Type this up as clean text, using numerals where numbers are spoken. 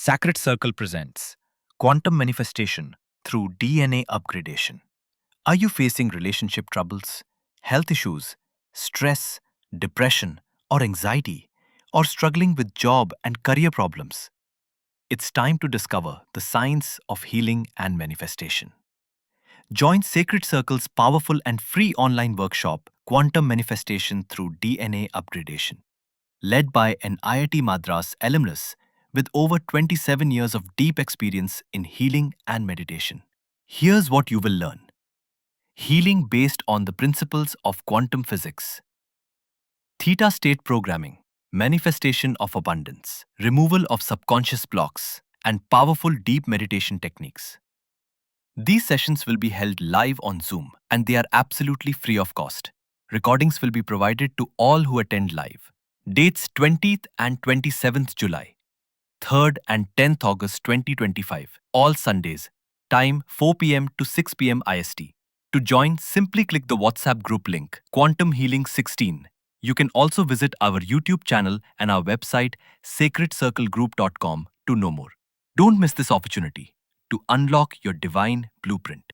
Sacred Circle presents Quantum Manifestation through DNA Upgradation. Are you facing relationship troubles, health issues, stress, depression, or anxiety, or struggling with job and career problems? It's time to discover the science of healing and manifestation. Join Sacred Circle's powerful and free online workshop, Quantum Manifestation through DNA Upgradation, led by an IIT Madras alumnus with over 27 years of deep experience in healing and meditation. Here's what you will learn: healing based on the principles of quantum physics, theta state programming, manifestation of abundance, removal of subconscious blocks, and powerful deep meditation techniques. These sessions will be held live on Zoom and they are absolutely free of cost. Recordings will be provided to all who attend live. Dates 20th and 27th July, 3rd and 10th August 2025, all Sundays. Time 4 p.m. to 6 p.m. IST. To join, simply click the WhatsApp group link, Quantum Healing 16. You can also visit our YouTube channel and our website, sacredcirclegroup.com, to know more. Don't miss this opportunity to unlock your divine blueprint.